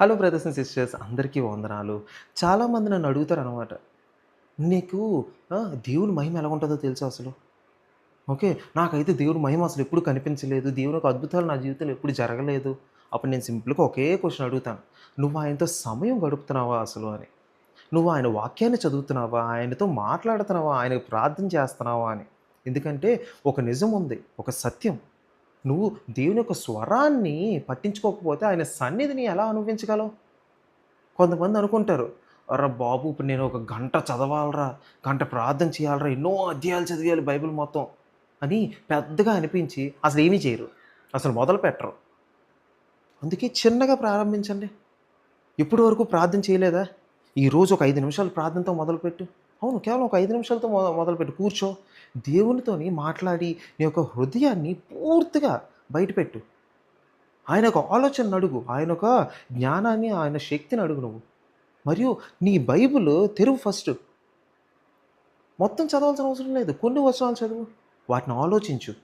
Hello brothers and sisters అందరికీ వందనాలు. చాలామంది నన్ను అడుగుతారనమాట. "నీకు దేవుని మహిమ ఎలాగుంటదో తెలుసా అసలు?" ఓకే. నాకైతే దేవుడి మహిమ అసలెప్పుడు కనిపించలేదు. దేవుని యొక్క అద్భుతాలు నా జీవితంలో ఎప్పుడు జరగలేదు. అప్పుడు నేను సింపుల్‌గా ఒకే క్వెషన్ అడుగుతాను. "నువ్వు ఆయనతో సమయం గడుపుతున్నావా అసలు" అని. "నువ్వు ఆయన వాక్యాన్ని చదువుతున్నావా? ఆయనతో మాట్లాడుతున్నావా? ఆయనకు ప్రార్థన చేస్తున్నావా?" అని. ఎందుకంటే ఒక నిజం ఉంది. ఒక సత్యం. నువ్వు దేవుని యొక్క స్వరాన్ని పట్టించుకోకపోతే ఆయన సన్నిధిని ఎలా అనుభవించగలవు? కొంతమంది అనుకుంటారు. "అరె బాబు! ఇప్పుడు నేను ఒక గంట చదవాలిరా, గంట ప్రార్థన చేయాలిరా, ఎన్నో అధ్యాయాలు చదివేయాలి బైబిల్ మొత్తం" అని పెద్దగా అనిపించి అసలేమీ చేయరు. అసలు మొదలుపెట్టరు. అందుకే చిన్నగా ప్రారంభించండి. ఇప్పటి వరకు ప్రార్థన చేయలేదా? ఈరోజు ఒక 5 నిమిషాలు ప్రార్థనతో మొదలుపెట్టు. అవును. కేవలం ఒక 5 నిమిషాలతో మొదలుపెట్టు. కూర్చో. దేవునితోని మాట్లాడి నీ యొక్క హృదయాన్ని పూర్తిగా బయటపెట్టు. ఆయన ఒక ఆలోచనను అడుగు. ఆయన ఒక జ్ఞానాన్ని, ఆయన శక్తిని అడుగు నువ్వు. మరియు నీ బైబిల్ తెరువు ఫస్టు. మొత్తం చదవాల్సిన అవసరం లేదు. కొన్ని వచనాలు చదువు. వాటిని ఆలోచించు.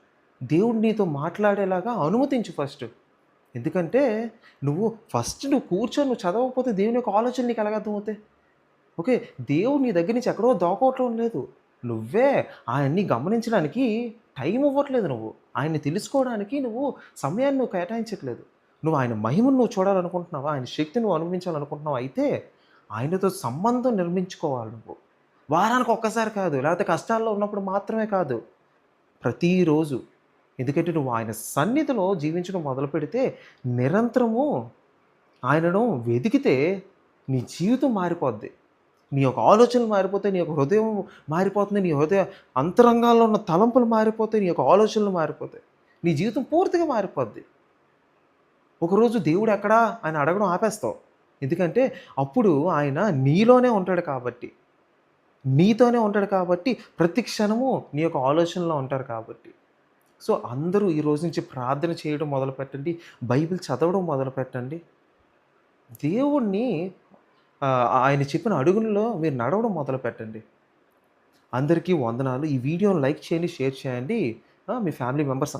దేవుడు నీతో మాట్లాడేలాగా అనుమతించు ఫస్టు. ఎందుకంటే నువ్వు కూర్చొని చదవకపోతే దేవుని యొక్క ఆలోచనలు నీకు ఎలాగ అర్థమవుతాయి? ఓకే. దేవుడు నీ దగ్గర నుంచి ఎక్కడో దాక్కోవటం లేదు. నువ్వే ఆయన్ని గమనించడానికి టైం ఇవ్వట్లేదు నువ్వు. ఆయన్ని తెలుసుకోవడానికి నువ్వు సమయాన్ని కేటాయించట్లేదు. నువ్వు ఆయన మహిమను చూడాలనుకుంటున్నావా? ఆయన శక్తిని నువ్వు అనుభవించాలనుకుంటున్నావా? అయితే ఆయనతో సంబంధం నిర్మించుకోవాలి నువ్వు. వారానికి ఒక్కసారి కాదు. లేకపోతే కష్టాల్లో ఉన్నప్పుడు మాత్రమే కాదు. ప్రతిరోజు. ఎందుకంటే నువ్వు ఆయన సన్నిధిలో జీవించడం మొదలుపెడితే నిరంతరము ఆయనను వెతికితే నీ జీవితం మారిపోద్ది. నీ యొక్క ఆలోచనలు మారిపోతాయి. నీ యొక్క హృదయం మారిపోతుంది. నీ హృదయ అంతరంగాల్లో ఉన్న తలంపులు మారిపోతాయి. నీ యొక్క ఆలోచనలు మారిపోతాయి. నీ జీవితం పూర్తిగా మారిపోద్ది. ఒకరోజు దేవుడు ఎక్కడా అని అడగడం ఆపేస్తావు. ఎందుకంటే అప్పుడు ఆయన నీలోనే ఉంటాడు కాబట్టి. నీతోనే ఉంటాడు కాబట్టి ప్రతి క్షణము నీ యొక్క ఆలోచనలో ఉంటారు కాబట్టి. సో, అందరూ ఈ రోజు నుంచి ప్రార్థన చేయడం మొదలుపెట్టండి. బైబిల్ చదవడం మొదలుపెట్టండి. దేవుడిని ఆయన చెప్పిన అడుగుల్లో మీరు నడవడం మొదలుపెట్టండి. అందరికీ వందనాలు. ఈ వీడియోని లైక్ చేయండి, షేర్ చేయండి. మీ ఫ్యామిలీ మెంబర్స్